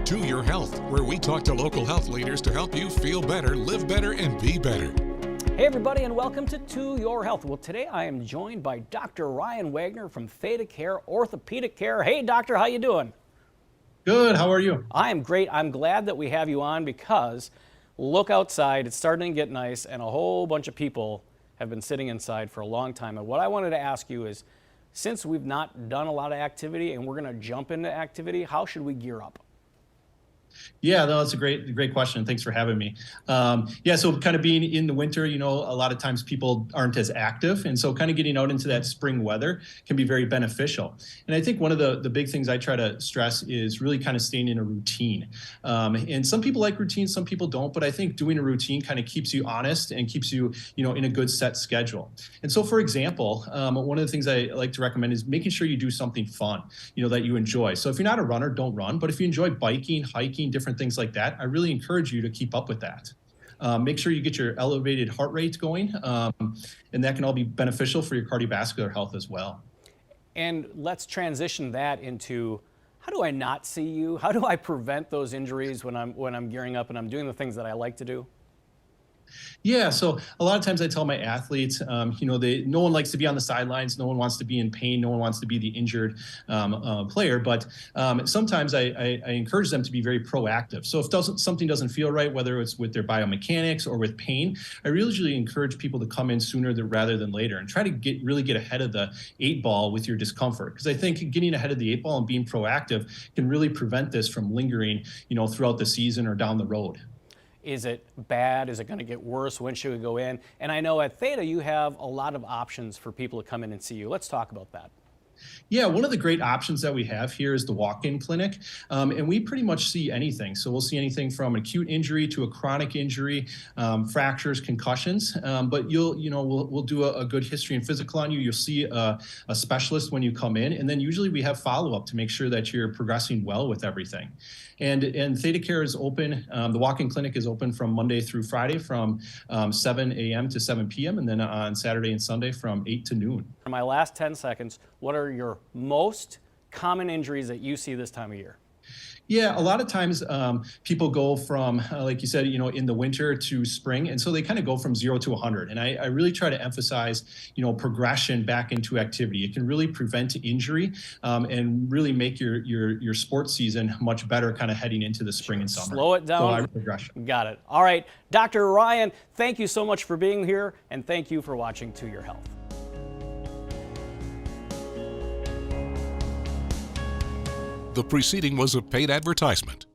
To Your Health, where we talk to local health leaders to help you feel better, live better, and be better. Hey everybody, and welcome to Your Health. Well, today I am joined by Dr. Ryan Wagner from ThedaCare Orthopedic Care. Hey doctor, how you doing? Good, how are you? I am great. I'm glad that we have you on because look outside, it's starting to get nice and a whole bunch of people have been sitting inside for a long time. And what I wanted to ask you is, since we've not done a lot of activity and we're going to jump into activity, how should we gear up? Yeah, no, that's a great question. Thanks for having me. So kind of being in the winter, a lot of times people aren't as active. And so kind of getting out into that spring weather can be very beneficial. And I think one of the big things I try to stress is really kind of staying in a routine. And some people like routines, some people don't. But I think doing a routine kind of keeps you honest and keeps you, in a good set schedule. And so, for example, one of the things I like to recommend is making sure you do something fun, that you enjoy. So if you're not a runner, don't run. But if you enjoy biking, hiking, different things like that, I really encourage you to keep up with that. Make sure you get your elevated heart rate going, and that can all be beneficial for your cardiovascular health as well. And let's transition that into, how do I not see you? How do I prevent those injuries when I'm gearing up and I'm doing the things that I like to do? Yeah, so a lot of times I tell my athletes, no one likes to be on the sidelines, no one wants to be in pain, no one wants to be the injured player, but sometimes I encourage them to be very proactive. So if something doesn't feel right, whether it's with their biomechanics or with pain, I really usually encourage people to come in sooner rather than later and try to really get ahead of the 8-ball with your discomfort. Because I think getting ahead of the 8-ball and being proactive can really prevent this from lingering, throughout the season or down the road. Is it bad? Is it going to get worse? When should we go in? And I know at Theda you have a lot of options for people to come in and see you. Let's talk about that. Yeah, one of the great options that we have here is the walk-in clinic, and we pretty much see anything. So we'll see anything from acute injury to a chronic injury, fractures, concussions. But we'll do a good history and physical on you. You'll see a specialist when you come in, and then usually we have follow-up to make sure that you're progressing well with everything. And ThedaCare is open. The walk-in clinic is open from Monday through Friday from 7 a.m. to 7 p.m. and then on Saturday and Sunday from 8 to noon. In my last 10 seconds, what are your most common injuries that you see this time of year? Yeah, a lot of times people go from, like you said, in the winter to spring. And so they kind of go from 0 to 100. And I really try to emphasize, progression back into activity. It can really prevent injury and really make your sports season much better kind of heading into the spring and summer. Slow it down. Progression. Got it. All right. Dr. Ryan, thank you so much for being here. And thank you for watching To Your Health. The preceding was a paid advertisement.